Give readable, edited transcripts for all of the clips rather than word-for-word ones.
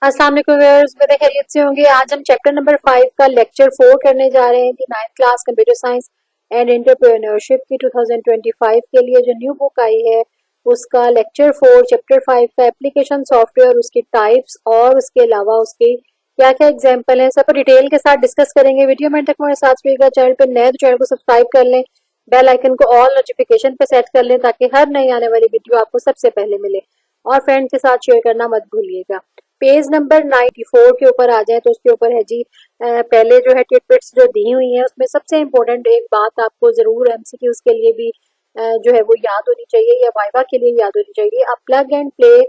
अस्सलाम वालेकुम व्यूअर्स, मेरे खैरियत से होंगे। आज हम चैप्टर नंबर 5 का लेक्चर 4 करने जा रहे हैं कि 9th class computer science and entrepreneurship की 2025 के लिए जो न्यू बुक आई है उसका लेक्चर 4 चैप्टर 5 का एप्लीकेशन सॉफ्टवेयर, उसके टाइप्स और उसके अलावा उसके क्या क्या एग्जाम्पल हैं सब डिटेल के साथ डिस्कस करेंगे। वीडियो में तक हमारे साथ रहिएगा। चैनल पर नए तो चैनल को सब्सक्राइब कर लें, बेल आइकन को ऑल नोटिफिकेशन पे सेट कर लें ताकि हर नई आने वाली वीडियो आपको सबसे पहले मिले, और फ्रेंड के साथ शेयर करना मत भूलिएगा। पेज नंबर 94 के ऊपर आ जाए तो उसके ऊपर है जी पहले जो है टिटबिट्स जो दी हुई है उसमें सबसे इम्पोर्टेंट एक बात आपको जरूर एमसीक्यूज के लिए भी जो है वो याद होनी चाहिए या वाइवा के लिए याद होनी चाहिए। अब प्लग एंड प्ले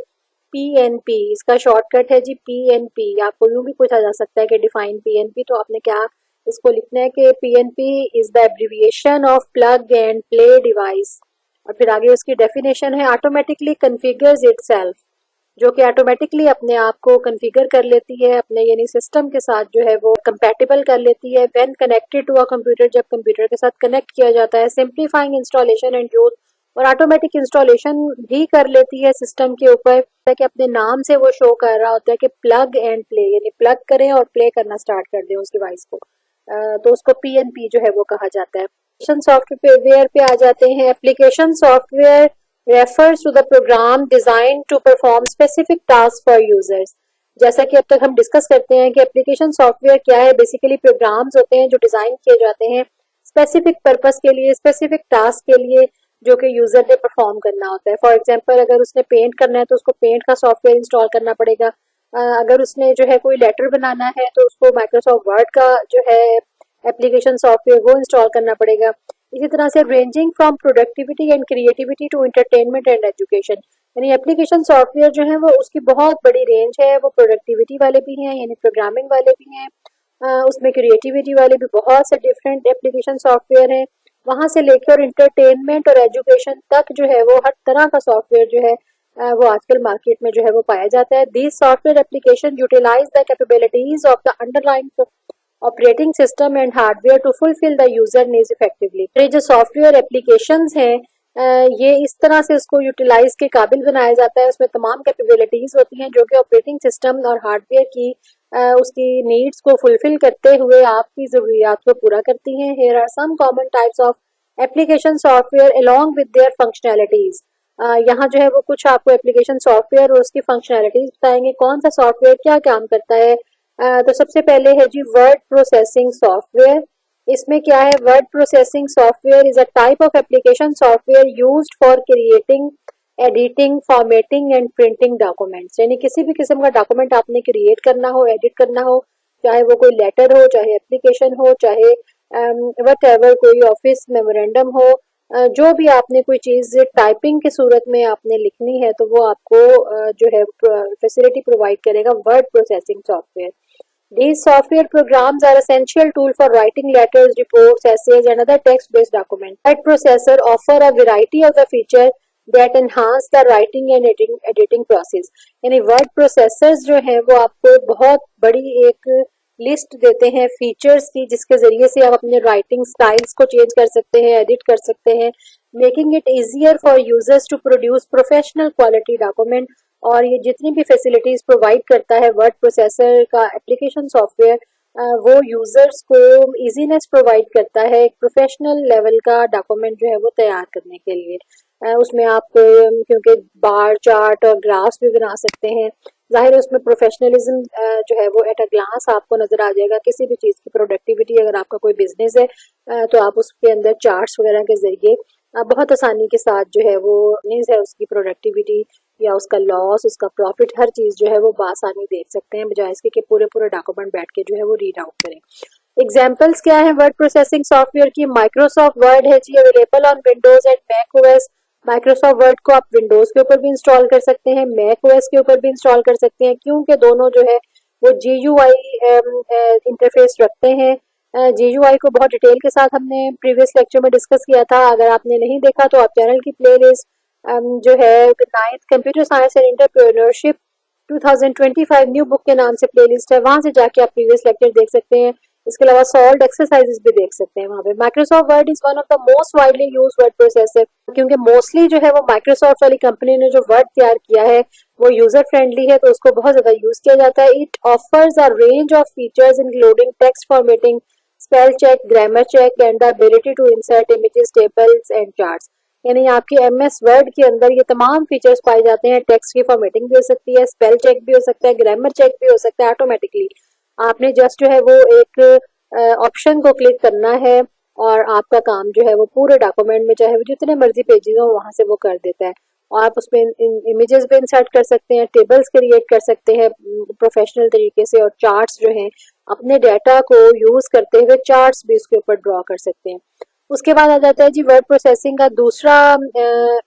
पीएनपी, इसका शॉर्टकट है जी पीएनपी। आपको यूं भी पूछा जा सकता है कि डिफाइन पीएनपी, तो आपने क्या इसको लिखना है कि PNP is the abbreviation of plug and play device. और फिर आगे उसकी डेफिनेशन है ऑटोमेटिकली कन्फिगर्स इटसेल्फ, जो कि ऑटोमेटिकली अपने आप को कॉन्फ़िगर कर लेती है अपने यानी सिस्टम के साथ जो है वो कंपैटिबल कर लेती है when connected to a computer, जब कंप्यूटर के साथ कनेक्ट किया जाता है। सिंप्लीफाइंग इंस्टॉलेशन एंड यूज, और ऑटोमेटिक इंस्टॉलेशन भी कर लेती है सिस्टम के ऊपर कि अपने नाम से वो शो कर रहा होता है कि प्लग एंड प्ले, यानी प्लग करें और प्ले करना स्टार्ट कर दें उस डिवाइस को। तो उसको पीएनपी जो है वो कहा जाता है। सॉफ्टवेयर पे आ जाते हैं। Application software refers to the program designed to perform specific tasks for users। जैसा कि अब तक हम डिस्कस करते हैं कि एप्लीकेशन सॉफ्टवेयर क्या है, बेसिकली प्रोग्राम्स होते हैं जो डिजाइन किए जाते हैं स्पेसिफिक पर्पस के लिए, स्पेसिफिक टास्क के लिए जो कि यूजर ने परफॉर्म करना होता है। फॉर एग्जांपल अगर उसने पेंट करना है तो उसको पेंट का सॉफ्टवेयर इंस्टॉल करना पड़ेगा। अगर उसने जो है कोई लेटर बनाना है तो उसको माइक्रोसॉफ्ट वर्ड का जो है एप्लीकेशन सॉफ्टवेयर वो इंस्टॉल करना पड़ेगा। इसी तरह से ranging from productivity and creativity to entertainment and education, यानी एप्लीकेशन सॉफ्टवेयर जो है वो उसकी बहुत बड़ी रेंज है। वो प्रोडक्टिविटी वाले भी हैं यानी प्रोग्रामिंग वाले भी हैं, उसमें क्रिएटिविटी वाले भी बहुत से डिफरेंट एप्लीकेशन सॉफ्टवेयर हैं। वहां से लेकर और इंटरटेनमेंट और एजुकेशन तक जो है वो हर तरह का सॉफ्टवेयर जो है वो आजकल मार्केट में जो है वो पाया जाता है। These software application utilise the capabilities of the underlying operating system and hardware to fulfil the user needs effectively. ये जो सॉफ्टवेयर एप्लीकेशंस हैं ये इस तरह से उसको यूटिलाइज के काबिल बनाया जाता है, उसमें तमाम कैपेबिलिटीज होती हैं जो कि ऑपरेटिंग सिस्टम और हार्डवेयर की उसकी नीड्स को फुलफिल करते हुए आपकी ज़रूरियात को पूरा करती हैं। Here are some common types of application software along with their functionalities. यहाँ जो है वो कुछ आपको एप्लीकेशन सॉफ्टवेयर और उसकी फंक्शनैलिटीज बताएंगे, कौन सा सॉफ्टवेयर क्या काम करता है। तो सबसे पहले है जी वर्ड प्रोसेसिंग सॉफ्टवेयर। इसमें क्या है, word processing software is a type of application software used for creating, editing, formatting and printing documents. यानी किसी भी किस्म का डॉक्यूमेंट आपने क्रिएट करना हो, एडिट करना हो, चाहे वो कोई लेटर हो, चाहे एप्लीकेशन हो, चाहे वट एवर कोई ऑफिस मेमोरेंडम हो, जो भी आपने कोई चीज टाइपिंग की सूरत में आपने लिखनी है तो वो आपको जो है फैसिलिटी प्रोवाइड करेगा word processing software. These software programs are essential tool for writing letters, reports, essays, and other text-based documents. Word processor offer a variety of the feature that enhance the writing and editing process। यानी word processors जो है वो आपको बहुत बड़ी एक list देते हैं फीचर्स की जिसके जरिए से आप अपने राइटिंग स्टाइल्स को चेंज कर सकते हैं, एडिट कर सकते हैं, making it easier for users to produce professional quality document. और ये जितनी भी फैसिलिटीज प्रोवाइड करता है वर्ड प्रोसेसर का एप्लीकेशन सॉफ्टवेयर वो यूजर्स को इजीनेस प्रोवाइड करता है एक प्रोफेशनल लेवल का डॉक्यूमेंट जो है वो तैयार करने के लिए। उसमें आप क्योंकि बार चार्ट और ग्राफ्स भी बना सकते हैं, जाहिर है उसमें प्रोफेशनलिज्म जो है वो एट अ ग्लांस आपको नजर आ जाएगा। किसी भी चीज़ की प्रोडक्टिविटी, अगर आपका कोई बिजनेस है तो आप उसके अंदर चार्ट्स वगैरह के जरिए बहुत आसानी के साथ जो है वो मीन्स है उसकी प्रोडक्टिविटी या उसका लॉस, उसका प्रॉफिट, हर चीज़ जो है वो बासानी देख सकते हैं बजाय इसके कि पूरे पूरे डॉक्यूमेंट बैठ के जो है वो रीड आउट करें। एग्जाम्पल्स क्या है वर्ड प्रोसेसिंग सॉफ्टवेयर की? माइक्रोसॉफ्ट वर्ड है जी, available on Windows and Mac OS. Microsoft Word को आप विंडोज के ऊपर भी इंस्टॉल कर सकते हैं, मैक ओएस के ऊपर भी इंस्टॉल कर सकते हैं, क्योंकि दोनों जो है वो GUI इंटरफेस रखते हैं। GUI को बहुत डिटेल के साथ हमने प्रीवियस लेक्चर में डिस्कस किया था। अगर आपने नहीं देखा तो आप चैनल की प्लेलिस्ट जो है 9th computer science and entrepreneurship 2025 new book के नाम से प्लेलिस्ट है, वहां से जाके आप प्रीवियस लेक्चर देख सकते हैं। इसके अलावा सॉल्व एक्सरसाइजेस भी देख सकते हैं वहाँ पे। Microsoft word is one of the most widely used word processor, क्योंकि मोस्टली जो है वो माइक्रोसॉफ्ट वाली कंपनी ने जो वर्ड तैयार किया है वो यूजर फ्रेंडली है, तो उसको बहुत ज्यादा यूज किया जाता है। It offers a range of features including text formatting, spell check, grammar check and the ability to insert images, tables and charts. यानी आपके एमएस वर्ड के अंदर ये तमाम फीचर्स पाए जाते हैं। टेक्स्ट की फॉर्मेटिंग भी हो सकती है, स्पेल चेक भी हो सकता है, ग्रामर चेक भी हो सकता है ऑटोमेटिकली। आपने जस्ट जो है वो एक ऑप्शन को क्लिक करना है और आपका काम जो है वो पूरे डॉक्यूमेंट में, चाहे वो जितने मर्जी पेजेस हो, वहां से वो कर देता है। और आप उसमें इमेजेस भी इंसर्ट कर सकते हैं, टेबल्स क्रिएट कर सकते हैं प्रोफेशनल तरीके से, और चार्ट्स जो हैं अपने डाटा को यूज करते हुए चार्ट्स भी उसके ऊपर ड्रॉ कर सकते हैं। उसके बाद आ जाता है जी वर्ड प्रोसेसिंग का दूसरा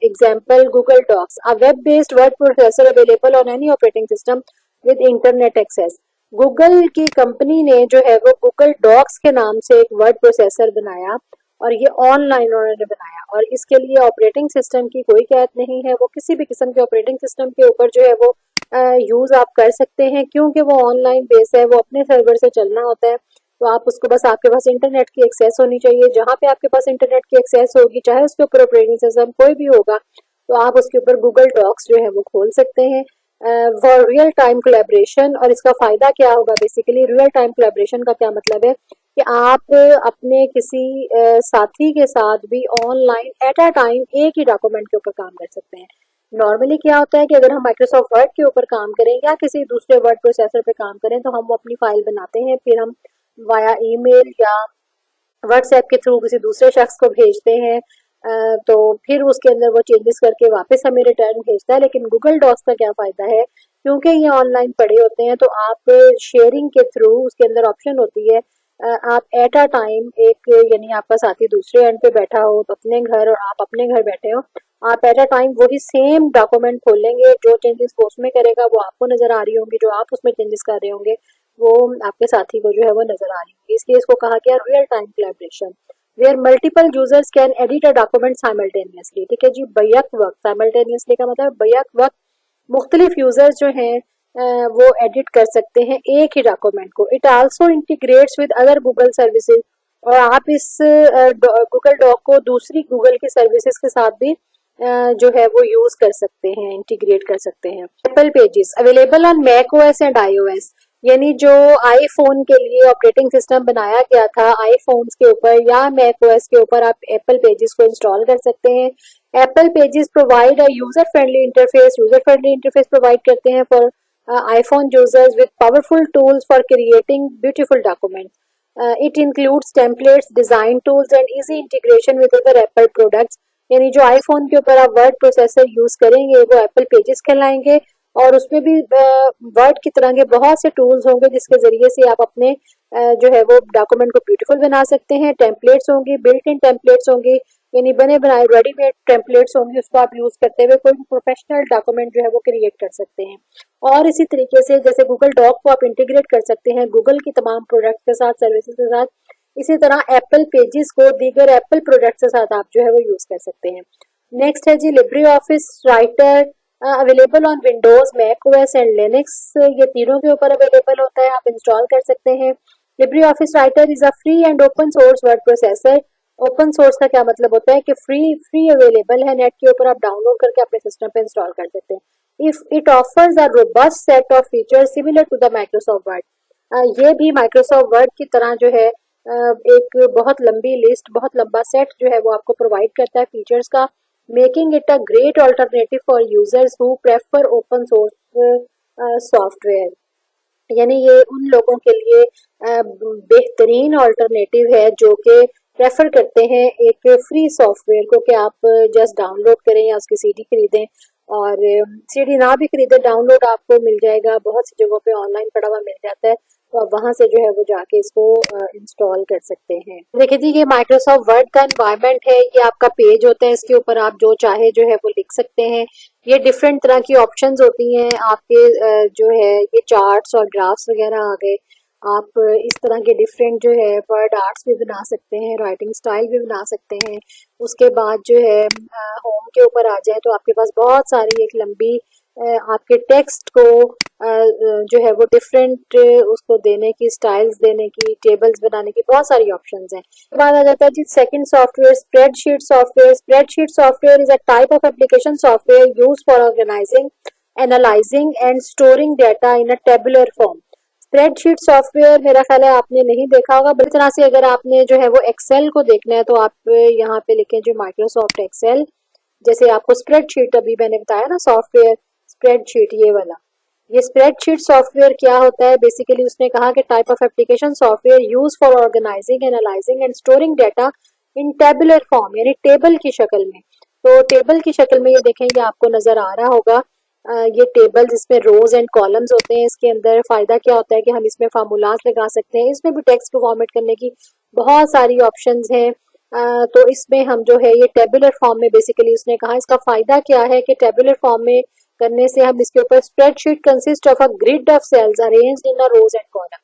example, Google Docs, a web based word processor available on any operating system with internet access. Google की कंपनी ने जो है वो गूगल डॉक्स के नाम से एक वर्ड प्रोसेसर बनाया, और ये ऑनलाइन उन्होंने बनाया, और इसके लिए ऑपरेटिंग सिस्टम की कोई कैद नहीं है। वो किसी भी किस्म के ऑपरेटिंग सिस्टम के ऊपर जो है वो यूज आप कर सकते हैं, क्योंकि वो ऑनलाइन बेस है, वो अपने सर्वर से चलना होता है। तो आप उसको बस, आपके पास इंटरनेट की एक्सेस होनी चाहिए। जहाँ पे आपके पास इंटरनेट की एक्सेस होगी, चाहे उसके ऊपर ऑपरेटिंग सिस्टम कोई भी होगा, तो आप उसके ऊपर गूगल डॉक्स जो है वो खोल सकते हैं फॉर रियल टाइम कोलैबोरेशन। और इसका फायदा क्या होगा, बेसिकली रियल टाइम कोलैबोरेशन का क्या मतलब है कि आप अपने किसी साथी के साथ भी ऑनलाइन एट अ टाइम एक ही डॉक्यूमेंट के ऊपर काम कर सकते हैं। नॉर्मली क्या होता है कि अगर हम माइक्रोसॉफ्ट वर्ड के ऊपर काम करें या किसी दूसरे वर्ड प्रोसेसर पे काम करें, तो हम वो अपनी फाइल बनाते हैं, फिर हम वाया ईमेल या व्हाट्सएप के थ्रू किसी दूसरे शख्स को भेजते हैं, तो फिर उसके अंदर वो चेंजेस करके वापस हमें रिटर्न भेजता है। लेकिन गूगल डॉक्स का क्या फायदा है, क्योंकि ये ऑनलाइन पड़े होते हैं, तो आप शेयरिंग के थ्रू, उसके अंदर ऑप्शन होती है आप एट अ टाइम एक, यानी आपका साथी दूसरे एंड पे बैठा हो तो अपने घर, और आप अपने घर बैठे हो, आप एट अ टाइम वही सेम डॉक्यूमेंट खोलेंगे, जो चेंजेस वो उसमें करेगा वो आपको नजर आ रही होंगी, जो आप उसमें चेंजेस कर रहे होंगे वो आपके साथी को जो है वो नजर आ रही होगी। इसलिए इसको कहा गया real time collaboration, where multiple users can edit a document simultaneously. ठीक है जी, बैक वक्त, साइमल्टेनियसली का मतलब बैक वक्त मुख्तलिफ यूजर्स जो हैं वो एडिट कर सकते हैं एक ही डॉक्यूमेंट को। It also integrates with other Google services, और आप इस गूगल डॉक को दूसरी गूगल की सर्विसेज के साथ भी जो है वो यूज कर सकते हैं, इंटीग्रेट कर सकते हैं। Apple Pages available on Mac OS and iOS, यानी जो आईफोन के लिए ऑपरेटिंग सिस्टम बनाया गया था आईफोन्स के ऊपर या मैक ओएस के ऊपर, आप एप्पल पेजेस को इंस्टॉल कर सकते हैं। Apple pages provide a user friendly interface provide करते हैं for iPhone users with powerful tools for creating beautiful documents. It includes templates, design tools and easy integration with other Apple products. यानी जो iPhone के ऊपर आप word processor use करेंगे वो Apple pages कहलाएंगे, और उसमें भी वर्ड की तरह के बहुत से टूल्स होंगे जिसके जरिए से आप अपने जो है वो डॉक्यूमेंट को ब्यूटीफुल बना सकते हैं। टेम्पलेट्स होंगी, बिल्ट इन टेम्पलेट्स होंगी, यानी बने बनाए रेडीमेड टेम्पलेट्स होंगे, उसको आप यूज करते हुए कोई भी प्रोफेशनल डॉक्यूमेंट जो है वो क्रिएट कर सकते हैं। और इसी तरीके से जैसे गूगल डॉक को आप इंटीग्रेट कर सकते हैं गूगल की तमाम प्रोडक्ट के साथ, सर्विसेज के साथ, इसी तरह एप्पल पेजेस को दीगर एप्पल प्रोडक्ट के साथ आप जो है वो यूज कर सकते हैं। नेक्स्ट है जी LibreOffice Writer, available on Windows, Mac OS and Linux, ये तीनों के ऊपर अवेलेबल होता है, आप इंस्टॉल कर सकते हैं। Libre office writer is a free and open source word processor. Open source का क्या मतलब होता है कि फ्री अवेलेबल है, नेट के ऊपर आप डाउनलोड करके अपने सिस्टम पे इंस्टॉल कर सकते हैं। If it offers a robust set of features similar to the Microsoft Word, ये भी Microsoft Word की तरह जो है एक बहुत लंबी लिस्ट, बहुत लंबा सेट जो है वो आपको प्रोवाइड करता है फीचर्स का, making it a great alternative for users who prefer open source software. यानी ये उन लोगों के लिए बेहतरीन ऑल्टरनेटिव है जो कि प्रेफर करते हैं एक फ्री सॉफ्टवेयर को, कि आप जस्ट डाउनलोड करें या उसकी सीडी खरीदें, और सीडी ना भी खरीदें, डाउनलोड आपको मिल जाएगा, बहुत सी जगहों पे ऑनलाइन पड़ा हुआ मिल जाता है, तो आप वहां से जो है वो जाके इसको इंस्टॉल कर सकते हैं। देखिए जी, ये माइक्रोसॉफ्ट वर्ड का एनवायरनमेंट है, ये आपका पेज होता है, इसके ऊपर आप जो चाहे जो है वो लिख सकते हैं। ये डिफरेंट तरह की ऑप्शंस होती हैं आपके, जो है ये चार्ट्स और ग्राफ्स वगैरह आ गए। आप इस तरह के डिफरेंट जो है वर्ड आर्ट्स भी बना सकते हैं, राइटिंग स्टाइल भी बना सकते हैं। उसके बाद जो है होम के ऊपर आ जाए तो आपके पास बहुत सारी एक लंबी आपके टेक्स्ट को जो है वो डिफरेंट उसको देने की, स्टाइल्स देने की, टेबल्स बनाने की बहुत सारी ऑप्शंस हैं। उसके बाद आ जाता है जी second software, spreadsheet software. Spreadsheet software is a type of application software used for organising, analysing and storing data in a tabular form. Spreadsheet software मेरा ख्याल है आपने नहीं देखा होगा, बड़ी तरह से अगर आपने जो है वो एक्सेल को देखना है तो आप यहाँ पे लिखें जो माइक्रोसॉफ्ट एक्सेल। जैसे आपको स्प्रेडशीट अभी मैंने बताया ना सॉफ्टवेयर, स्प्रेडशीट ये वाला, ये स्प्रेडशीट सॉफ्टवेयर क्या होता है बेसिकली, उसने कहा कि type of application software use for organising, analysing and storing data in tabular form, यानी टेबल की शक्ल में। तो टेबल की शक्ल में ये देखें, ये आपको नजर आ रहा होगा, ये टेबल जिसमें रोज एंड कॉलम्स होते हैं। इसके अंदर फायदा क्या होता है कि हम इसमें फार्मूलाज लगा सकते हैं, इसमें भी टेक्स्ट को फॉर्मेट करने की बहुत सारी ऑप्शंस हैं। तो इसमें हम जो है ये टेबुलर फॉर्म में बेसिकली उसने कहा इसका फायदा क्या है कि टेबुलर फॉर्म में करने से हम इसके ऊपर, spreadsheet consist of a grid of cells arranged in a rows and column.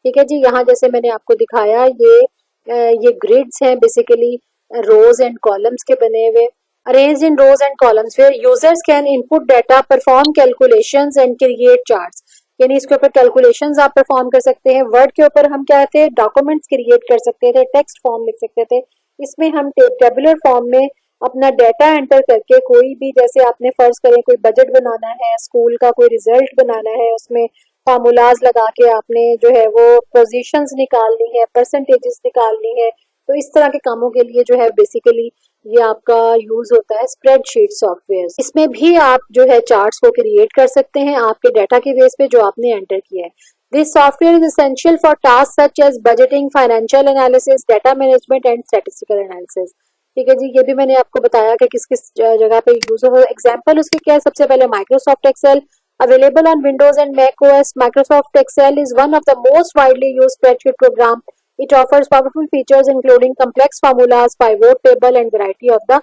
ठीक है जी, यहाँ जैसे मैंने आपको दिखाया ये ग्रिड्स हैं बेसिकली रोज एंड कॉलम्स के बने हुए, arranged in rows and columns where users can input data, perform calculations and create charts। यानी इसके ऊपर कैलकुलेशंस आप परफॉर्म कर सकते हैं। वर्ड के ऊपर हम क्या थे, डॉक्यूमेंट्स क्रिएट कर सकते थे, टेक्स्ट फॉर्म लिख सकते थे। इसमें हम टेबुलर फॉर्म में अपना डाटा एंटर करके कोई भी, जैसे आपने फर्ज करें कोई बजट बनाना है, स्कूल का कोई रिजल्ट बनाना है, उसमें फार्मूलाज लगा के आपने जो है वो पोजीशंस निकालनी है, परसेंटेजेस निकालनी है, तो इस तरह के कामों के लिए जो है बेसिकली ये आपका यूज होता है स्प्रेडशीट सॉफ्टवेयर। इसमें भी आप जो है चार्ट्स को क्रिएट कर सकते हैं आपके डाटा के बेस पे जो आपने एंटर किया है। This software is essential for task such as budgeting, financial analysis, data management and statistical analysis. ठीक है जी, ये भी मैंने आपको बताया कि किस किस जगह पे यूज हो। एग्जाम्पल उसकी क्या है, सबसे पहले Microsoft Excel available on Windows and Mac OS. Microsoft Excel is one of the most widely used spreadsheet program. It offers powerful features including complex formulas, pivot table and variety of the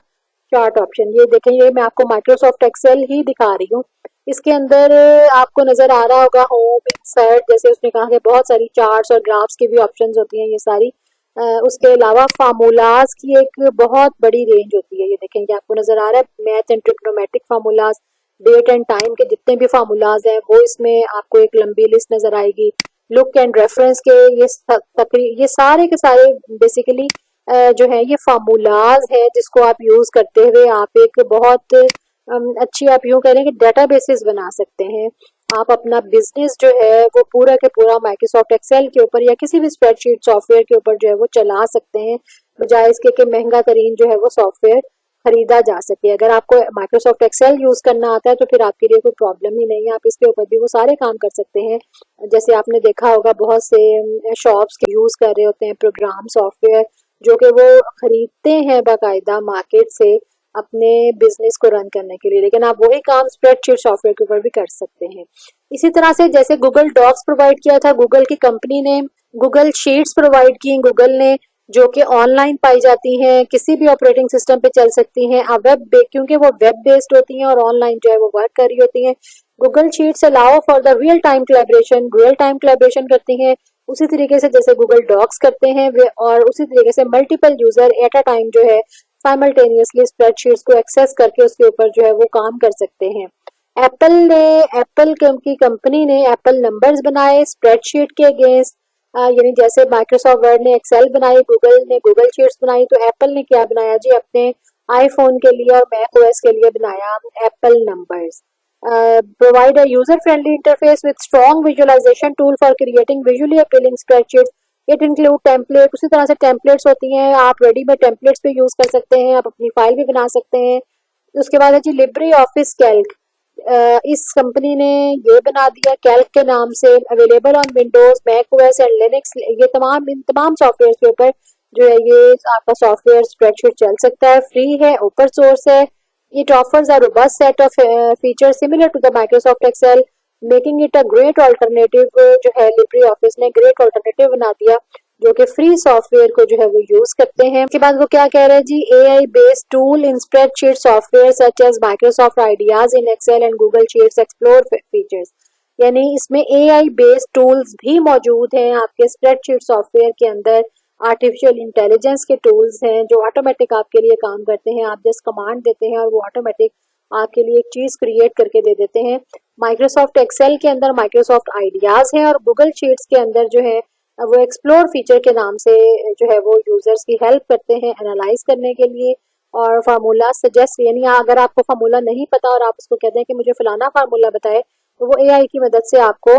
chart option। ये देखें, ये मैं आपको Microsoft Excel ही दिखा रही हूँ। इसके अंदर आपको नजर आ रहा होगा होम, इंसर्ट, जैसे उसने कहा कि बहुत सारी चार्ट्स और ग्राफ्स की भी ऑप्शंस होती हैं ये सारी। उसके अलावा फार्मूलाज की एक बहुत बड़ी रेंज होती है, ये देखें कि आपको नजर आ रहा है math and trigonometric formulas, date and time के जितने भी फार्मूलाज हैं वो इसमें आपको एक लंबी लिस्ट नजर आएगी। लुक एंड रेफरेंस के ये सारे के सारे बेसिकली जो है ये फार्मूलाज है जिसको आप यूज करते हुए आप एक बहुत अच्छी, आप यूं करें कि डेटाबेसेस बना सकते हैं। आप अपना बिजनेस जो है वो पूरा के पूरा माइक्रोसॉफ्ट एक्सेल के ऊपर या किसी भी स्प्रेडशीट सॉफ्टवेयर के ऊपर जो है वो चला सकते हैं, बजाय इसके कि महंगा तरीन जो है वो सॉफ्टवेयर खरीदा जा सके। अगर आपको माइक्रोसॉफ्ट एक्सेल यूज करना आता है तो फिर आपके लिए कोई प्रॉब्लम ही नहीं है, आप इसके ऊपर भी वो सारे काम कर सकते हैं। जैसे आपने देखा होगा बहुत से शॉप्स के यूज कर रहे होते हैं प्रोग्राम सॉफ्टवेयर जो कि वो खरीदते हैं बाकायदा मार्केट से अपने बिजनेस को रन करने के लिए, लेकिन आप वही काम स्प्रेडशीट सॉफ्टवेयर के ऊपर भी कर सकते हैं। इसी तरह से जैसे गूगल डॉक्स प्रोवाइड किया था गूगल की कंपनी ने, गूगल शीट्स प्रोवाइड की गूगल ने, जो कि ऑनलाइन पाई जाती हैं, किसी भी ऑपरेटिंग सिस्टम पे चल सकती हैं। अब क्योंकि वो वेब बेस्ड होती हैं और ऑनलाइन जो है वो वर्क कर रही होती हैं। Google sheets allow for the real time collaboration करती हैं उसी तरीके से जैसे गूगल डॉक्स करते हैं वे, और उसी तरीके से multiple user at a time जो है साइमल्टेनियसली स्प्रेडशीट्स को एक्सेस करके उसके ऊपर जो है वो काम कर सकते हैं। एप्पल की कंपनी ने एप्पल नंबर्स बनाए स्प्रेडशीट के अगेंस्ट, यानी जैसे माइक्रोसॉफ्ट वर्ड ने एक्सेल बनाई, गूगल ने गूगल शीट्स बनाई, तो एप्पल ने क्या बनाया जी, अपने आईफोन के लिए और मैक ओएस के लिए बनाया Apple Numbers. Provide a user friendly interface with strong visualization tool for creating visually appealing spreadsheets. It include template, उसी तरह से टेम्पलेट्स होती हैं, आप रेडीमेड टेम्पलेट्स पे यूज कर सकते हैं, आप अपनी फाइल भी बना सकते हैं। उसके बाद है जी लिब्रे ऑफिस कैल्क, इस कंपनी ने ये बना दिया कैल्क के नाम से, available on Windows, Mac OS and Linux. ये इन तमाम सॉफ्टवेयर के ऊपर जो है ये आपका सॉफ्टवेयर स्प्रेडशीट चल सकता है, फ्री है, ओपन सोर्स है। It offers a robust set of feature similar to the Microsoft Excel, making it a great alternative. जो है लिब्रे ऑफिस ने ग्रेट ऑल्टरनेटिव बना दिया जो कि फ्री सॉफ्टवेयर को जो है वो यूज करते हैं। उसके बाद वो क्या कह रहे हैं जी, AI based tool in spreadsheet software such as Microsoft Ideas in Excel and Google Sheets explore features. यानी इसमें एआई बेस्ड टूल्स भी मौजूद हैं आपके स्प्रेडशीट सॉफ्टवेयर के अंदर। आर्टिफिशियल इंटेलिजेंस के टूल्स हैं जो ऑटोमेटिक आपके लिए काम करते हैं, आप जस्ट कमांड देते हैं और वो ऑटोमेटिक आपके लिए एक चीज क्रिएट करके दे देते हैं। माइक्रोसॉफ्ट एक्सेल के अंदर माइक्रोसॉफ्ट आइडियाज है और गूगल शीट्स के अंदर जो है वो एक्सप्लोर फीचर के नाम से जो है वो यूजर्स की हेल्प करते हैं एनालाइज करने के लिए और फार्मूला सजेस्ट, यानी अगर आपको फार्मूला नहीं पता और आप उसको कहते हैं कि मुझे फलाना फार्मूला बताए तो वो एआई की मदद से आपको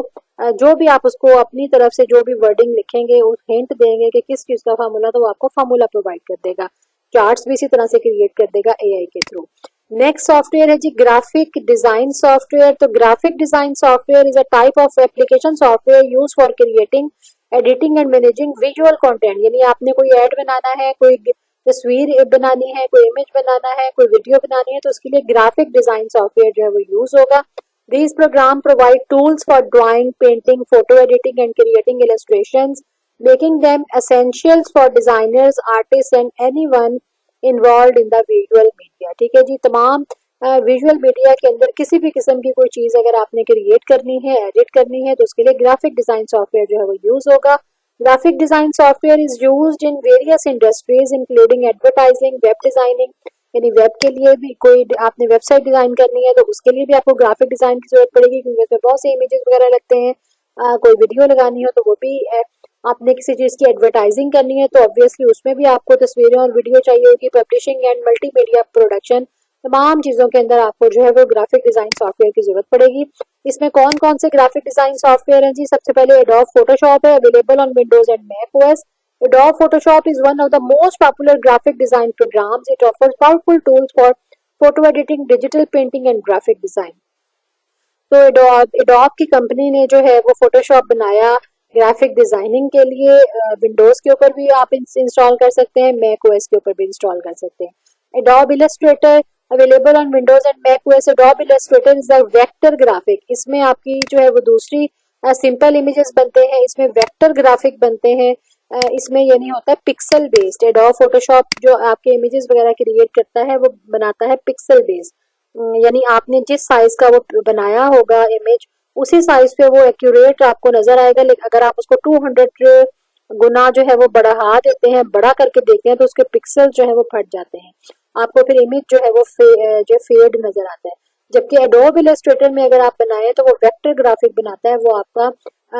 जो भी आप उसको अपनी तरफ से जो भी वर्डिंग लिखेंगे उस हिंट देंगे कि किस चीज का फार्मूला, तो वो आपको फार्मूला प्रोवाइड कर देगा। चार्ट्स भी इसी तरह से क्रिएट कर देगा एआई के थ्रू। नेक्स्ट सॉफ्टवेयर है जी ग्राफिक डिजाइन सॉफ्टवेयर। तो graphic design software is a type of application software use for creating editing and managing visual content, यानी आपने कोई ऐड बनाना है, कोई तस्वीर बनानी है, कोई इमेज बनाना है, कोई वीडियो बनानी है, तो उसके लिए ग्राफिक डिजाइन सॉफ्टवेयर जो है वो यूज होगा। These program provide tools for drawing, painting, photo editing and creating illustrations, making them essentials for designers, artists and anyone involved in the visual media। ठीक है जी, तमाम विजुअल मीडिया के अंदर किसी भी किस्म की कोई चीज अगर आपने क्रिएट करनी है, एडिट करनी है, तो उसके लिए ग्राफिक डिजाइन सॉफ्टवेयर जो है वो यूज होगा। Graphic design software is used in various industries including advertising, web designing, यानी वेब के लिए भी कोई आपने वेबसाइट डिजाइन करनी है तो उसके लिए भी आपको ग्राफिक डिजाइन की जरूरत पड़ेगी क्योंकि उसमें बहुत से इमेजेस वगैरह लगते हैं। कोई वीडियो लगानी हो तो वो भी आपने किसी चीज की एडवर्टाइजिंग करनी है तो ऑब्वियसली उसमें भी आपको तस्वीरें और वीडियो चाहिए होगी। पब्लिशिंग एंड मल्टीमीडिया प्रोडक्शन, तमाम चीजों के अंदर आपको जो है वो ग्राफिक डिजाइन सॉफ्टवेयर की जरूरत पड़ेगी। इसमें कौन कौन से ग्राफिक डिजाइन सॉफ्टवेयर हैं जी? सबसे पहले एडोब फोटोशॉप है, available on Windows and Mac OS. Adobe Photoshop is one of the most popular graphic design programs. It offers powerful tools for photo editing, digital painting and graphic design. तो Adobe की company ने जो है वो Photoshop बनाया graphic designing के लिए। Windows के ऊपर भी आप इंस्टॉल कर सकते हैं, मैक ओएस के ऊपर भी इंस्टॉल कर सकते हैं। Adobe Illustrator available on Windows and Mac OS. Adobe Illustrator is a vector graphic, इसमें आपकी जो है वो दूसरी सिंपल इमेजेस बनते हैं, इसमें वेक्टर ग्राफिक बनते हैं। इसमें ये नहीं होता है पिक्सल बेस्ड। एडोब फोटोशॉप जो आपके इमेजेस वगैरह क्रिएट करता है वो बनाता है पिक्सल बेस्ड, यानी आपने जिस साइज का वो बनाया होगा इमेज उसी साइज पे वो एक्यूरेट आपको नजर आएगा। लेकिन अगर आप उसको 200 गुना जो है वो बढ़ा देते हैं, बड़ा करके देखते हैं तो उसके पिक्सल जो है वो फट जाते हैं, आपको फिर इमेज जो है वो जो फेड नजर आता है। जबकि एडोब इलस्ट्रेटर में अगर आप बनाए तो वो वेक्टर ग्राफिक बनाता है, वो आपका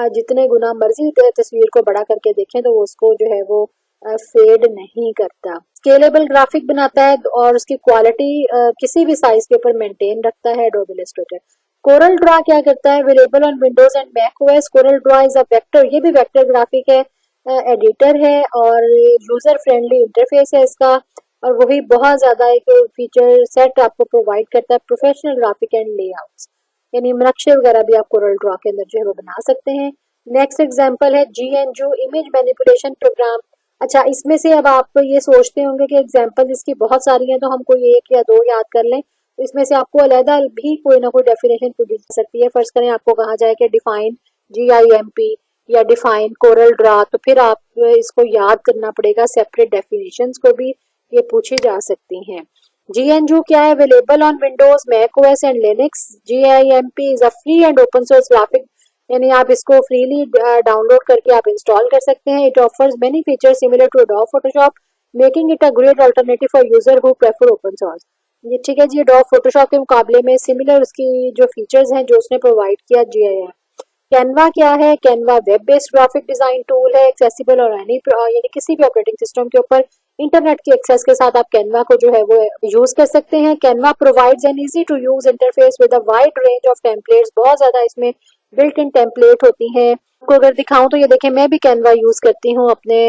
जितने गुना मर्जी तस्वीर को बड़ा करके देखें तो वो उसको जो है वो फेड नहीं करता। स्केलेबल ग्राफिक बनाता है और उसकी क्वालिटी किसी भी साइज के ऊपर मेंटेन रखता है एडोब इलस्ट्रेटर। कोरल ड्रा क्या करता है? Available on Windows and Mac OS. Corel Draw is a vector, ये भी वेक्टर ग्राफिक है, एडिटर है और यूजर फ्रेंडली इंटरफेस है इसका, और वही बहुत ज्यादा एक फीचर सेट आपको प्रोवाइड करता है प्रोफेशनल ग्राफिक एंड लेआउट्स, यानी नक्शे वगैरह भी आप कोरल ड्रॉ के अंदर जो है वो बना सकते हैं। नेक्स्ट एग्जांपल है GNU इमेज मैनिपुलेशन प्रोग्राम। अच्छा, इसमें से अब आप ये सोचते होंगे कि एग्जांपल इसकी बहुत सारी हैं तो हम कोई एक या दो याद कर लें, तो इसमें से आपको अलहदा भी कोई ना कोई डेफिनेशन पूछी जा सकती है। फर्ज करें आपको कहा जाए कि डिफाइन GIMP या डिफाइन कोरल ड्रॉ, तो फिर आप इसको याद करना पड़ेगा, सेपरेट डेफिनेशंस को भी ये पूछी जा सकती हैं। GNU क्या है? Available on Windows, Mac OS and Linux. GIMP is a free and open source graphic, यानी आप इसको फ्रीली डाउनलोड करके आप इंस्टॉल कर सकते हैं। It offers many features similar to Adobe Photoshop, making it a great alternative for user who prefer open source. ये ठीक है जी, एडोब फोटोशॉप के मुकाबले में सिमिलर उसकी जो फीचर्स हैं जो उसने प्रोवाइड किया GIMP। कैनवा क्या है? Canva web based graphic design tool है, एक्सेसिबल और एनी यानी किसी भी ऑपरेटिंग सिस्टम के ऊपर इंटरनेट की एक्सेस के साथ आप कैनवा को जो है वो यूज कर सकते हैं। Canva provides an easy to use interface with a wide range of templates, बहुत ज्यादा इसमें बिल्ट इन टेम्पलेट होती हैं। आपको अगर दिखाऊं तो ये देखें, मैं भी कैनवा यूज करती हूँ अपने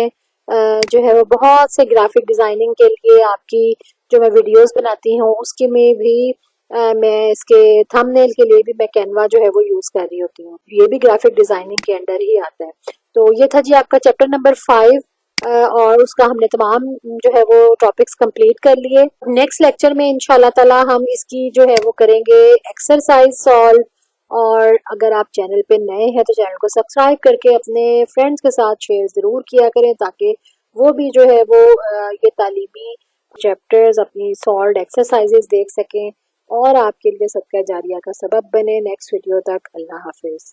जो है वो बहुत से ग्राफिक डिजाइनिंग के लिए। आपकी जो मैं वीडियोस बनाती हूँ उसके में भी मैं इसके थंबनेल के लिए भी मैं कैनवा जो है वो यूज कर रही होती हूँ, ये भी ग्राफिक डिजाइनिंग के अंडर ही आता है। तो ये था जी आपका चैप्टर नंबर 5 और उसका हमने तमाम जो है वो टॉपिक्स कंप्लीट कर लिए। नेक्स्ट लेक्चर में इंशाल्लाह ताला हम इसकी जो है वो करेंगे एक्सरसाइज सॉल्व, और अगर आप चैनल पे नए हैं तो चैनल को सब्सक्राइब करके अपने फ्रेंड्स के साथ शेयर जरूर किया करें ताकि वो भी जो है वो ये तालीमी चैप्टर्स अपनी सॉल्व एक्सरसाइजेस देख सकें और आपके लिए सदका जारिया का सबब बने। नेक्स्ट वीडियो तक अल्लाह हाफिज।